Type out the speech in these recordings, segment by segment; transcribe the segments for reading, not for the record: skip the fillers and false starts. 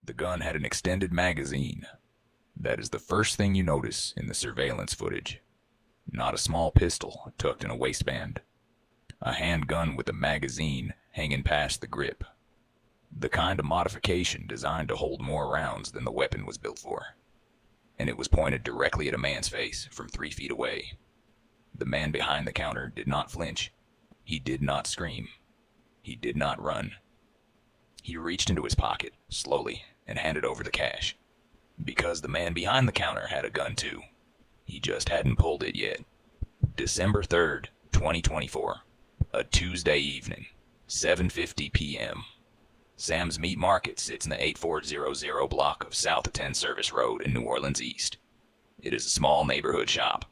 The gun had an extended magazine. That is the first thing you notice in the surveillance footage. Not a small pistol tucked in a waistband. A handgun with a magazine hanging past the grip. The kind of modification designed to hold more rounds than the weapon was built for. And it was pointed directly at a man's face from 3 feet away. The man behind the counter did not flinch. He did not scream. He did not run. He reached into his pocket, slowly, and handed over the cash. Because the man behind the counter had a gun too. He just hadn't pulled it yet. December 3rd, 2024. A Tuesday evening, 7:50 p.m. Sam's Meat Market sits in the 8400 block of South of 10 Service Road in New Orleans East. It is a small neighborhood shop,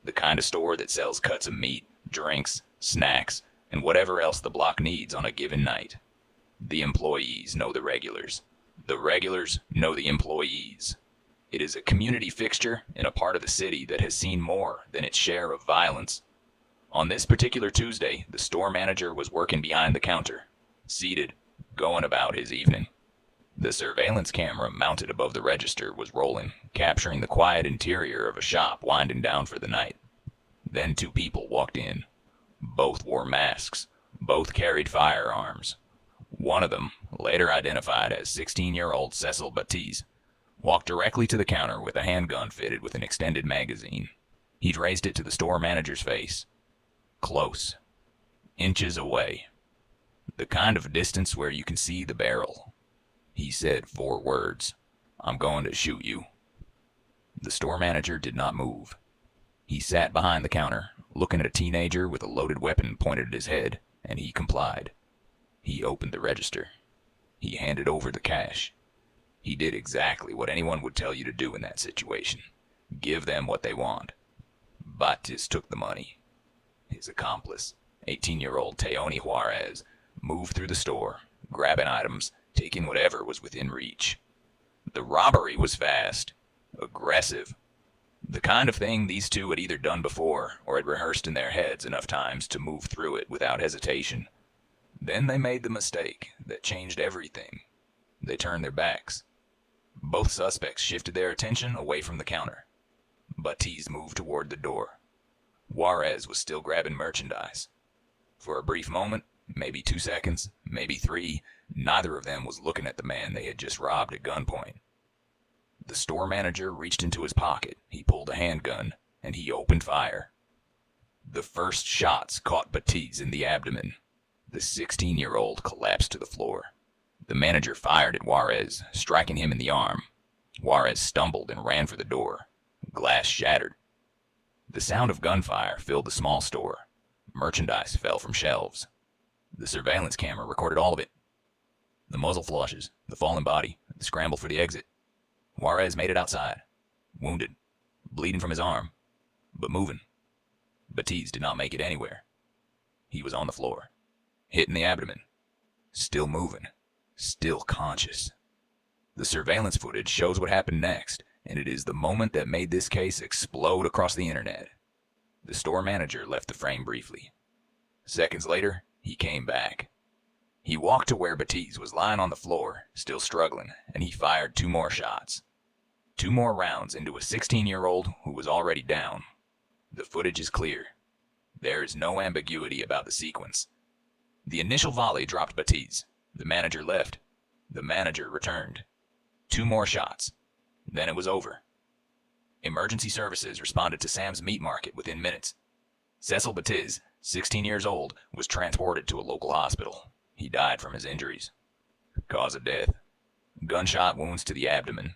the kind of store that sells cuts of meat, drinks, snacks, and whatever else the block needs on a given night. The employees know the regulars. The regulars know the employees. It is a community fixture in a part of the city that has seen more than its share of violence. On this particular Tuesday, the store manager was working behind the counter, seated, going about his evening. The surveillance camera mounted above the register was rolling, capturing the quiet interior of a shop winding down for the night. Then 2 people walked in. Both wore masks. Both carried firearms. One of them, later identified as 16-year-old Cecil Batiz, walked directly to the counter with a handgun fitted with an extended magazine. He'd raised it to the store manager's face. Close. Inches away. The kind of distance where you can see the barrel. He said 4 words. "I'm going to shoot you." The store manager did not move. He sat behind the counter, looking at a teenager with a loaded weapon pointed at his head, and he complied. He opened the register. He handed over the cash. He did exactly what anyone would tell you to do in that situation. Give them what they want. Batiz took the money. His accomplice, 18-year-old Teony Juarez, moved through the store, grabbing items, taking whatever was within reach. The robbery was fast, aggressive. The kind of thing these two had either done before or had rehearsed in their heads enough times to move through it without hesitation. Then they made the mistake that changed everything. They turned their backs. Both suspects shifted their attention away from the counter. Batiz moved toward the door. Juarez was still grabbing merchandise. For a brief moment, maybe 2 seconds, maybe 3, neither of them was looking at the man they had just robbed at gunpoint. The store manager reached into his pocket, he pulled a handgun, and he opened fire. The first shots caught Batiz in the abdomen. The 16-year-old collapsed to the floor. The manager fired at Juarez, striking him in the arm. Juarez stumbled and ran for the door. Glass shattered. The sound of gunfire filled the small store. Merchandise fell from shelves. The surveillance camera recorded all of it. The muzzle flashes, the fallen body, the scramble for the exit. Juarez made it outside, wounded, bleeding from his arm, but moving. Batiz did not make it anywhere. He was on the floor, hit in the abdomen, still moving, still conscious. The surveillance footage shows what happened next, and it is the moment that made this case explode across the internet. The store manager left the frame briefly. Seconds later, he came back. He walked to where Batiz was lying on the floor, still struggling, and he fired 2 more shots. 2 more rounds into a 16-year-old who was already down. The footage is clear. There is no ambiguity about the sequence. The initial volley dropped Batiz. The manager left. The manager returned. 2 more shots. Then it was over. Emergency services responded to Sam's Meat Market within minutes. Cecil Batiz, 16 years old, was transported to a local hospital. He died from his injuries. Cause of death: gunshot wounds to the abdomen.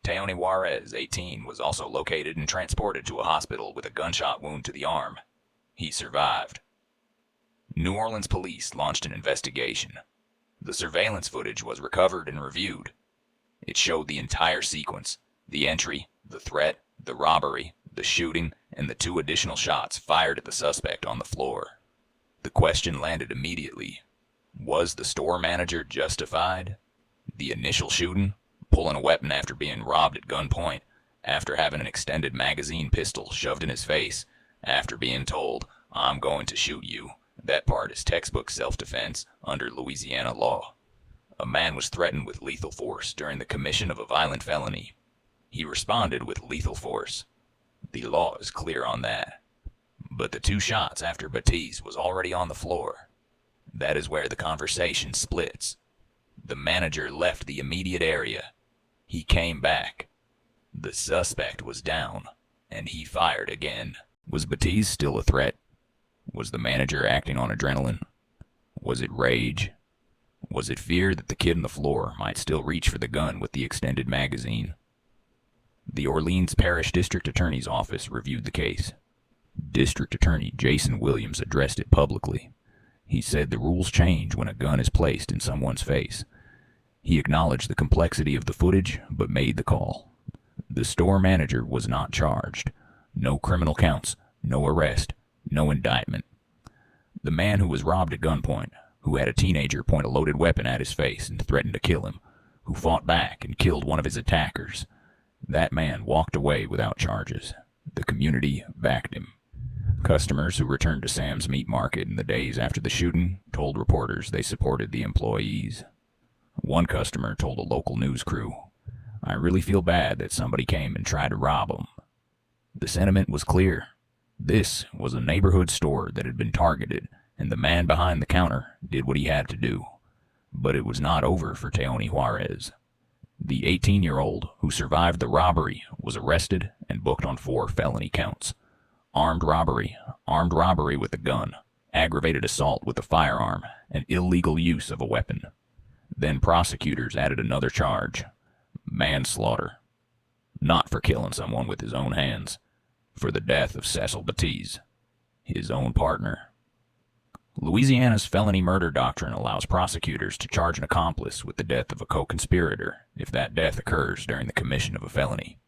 Teony Juarez, 18, was also located and transported to a hospital with a gunshot wound to the arm. He survived. New Orleans police launched an investigation. The surveillance footage was recovered and reviewed. It showed the entire sequence: the entry, the threat, the robbery, the shooting, and the 2 additional shots fired at the suspect on the floor. The question landed immediately: was the store manager justified? The initial shooting, pulling a weapon after being robbed at gunpoint, after having an extended magazine pistol shoved in his face, after being told, "I'm going to shoot you," that part is textbook self-defense under Louisiana law. A man was threatened with lethal force during the commission of a violent felony. He responded with lethal force. The law is clear on that. But the 2 shots after Batiz was already on the floor. That is where the conversation splits. The manager left the immediate area. He came back. The suspect was down, and he fired again. Was Batiz still a threat? Was the manager acting on adrenaline? Was it rage? Was it fear that the kid on the floor might still reach for the gun with the extended magazine? The Orleans Parish District Attorney's Office reviewed the case. District Attorney Jason Williams addressed it publicly. He said the rules change when a gun is placed in someone's face. He acknowledged the complexity of the footage, but made the call. The store manager was not charged. No criminal counts, no arrest, no indictment. The man who was robbed at gunpoint, who had a teenager point a loaded weapon at his face and threatened to kill him, who fought back and killed one of his attackers, that man walked away without charges. The community backed him. Customers who returned to Sam's Meat Market in the days after the shooting told reporters they supported the employees. One customer told a local news crew, "I really feel bad that somebody came and tried to rob them." The sentiment was clear. This was a neighborhood store that had been targeted, and the man behind the counter did what he had to do. But it was not over for Teony Juarez. The 18-year-old who survived the robbery was arrested and booked on 4 felony counts. Armed robbery with a gun, aggravated assault with a firearm, and illegal use of a weapon. Then prosecutors added another charge, manslaughter. Not for killing someone with his own hands, for the death of Cecil Batiz, his own partner. Louisiana's felony murder doctrine allows prosecutors to charge an accomplice with the death of a co-conspirator if that death occurs during the commission of a felony.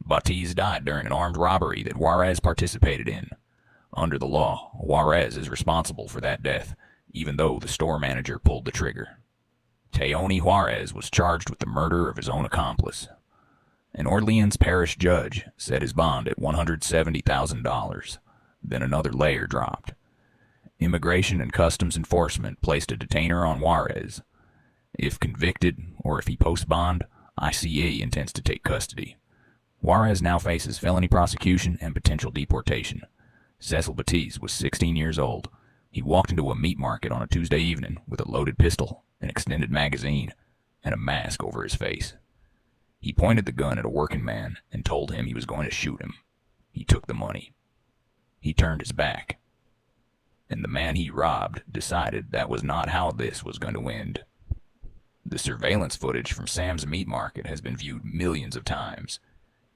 Batiz died during an armed robbery that Juarez participated in. Under the law, Juarez is responsible for that death, even though the store manager pulled the trigger. Teony Juarez was charged with the murder of his own accomplice. An Orleans parish judge set his bond at $170,000. Then another layer dropped. Immigration and Customs Enforcement placed a detainer on Juarez. If convicted, or if he posts bond, ICE intends to take custody. Juarez now faces felony prosecution and potential deportation. Cecil Batiz was 16 years old. He walked into a meat market on a Tuesday evening with a loaded pistol, an extended magazine, and a mask over his face. He pointed the gun at a working man and told him he was going to shoot him. He took the money. He turned his back. And the man he robbed decided that was not how this was going to end. The surveillance footage from Sam's Meat Market has been viewed millions of times.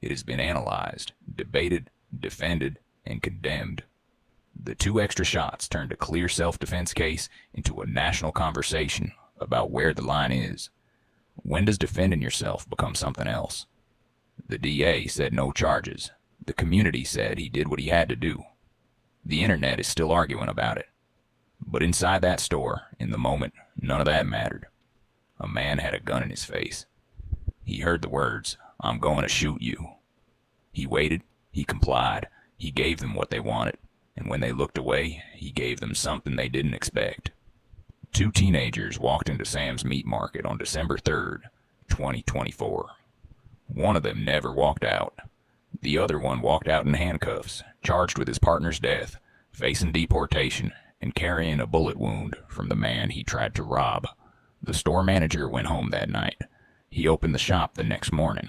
It has been analyzed, debated, defended, and condemned. The 2 extra shots turned a clear self-defense case into a national conversation about where the line is. When does defending yourself become something else? The DA said no charges. The community said he did what he had to do. The internet is still arguing about it. But inside that store, in the moment, none of that mattered. A man had a gun in his face. He heard the words, "I'm going to shoot you." He waited, he complied, he gave them what they wanted, and when they looked away, he gave them something they didn't expect. 2 teenagers walked into Sam's Meat Market on December 3rd, 2024. One of them never walked out. The other one walked out in handcuffs, charged with his partner's death, facing deportation, and carrying a bullet wound from the man he tried to rob. The store manager went home that night. He opened the shop the next morning.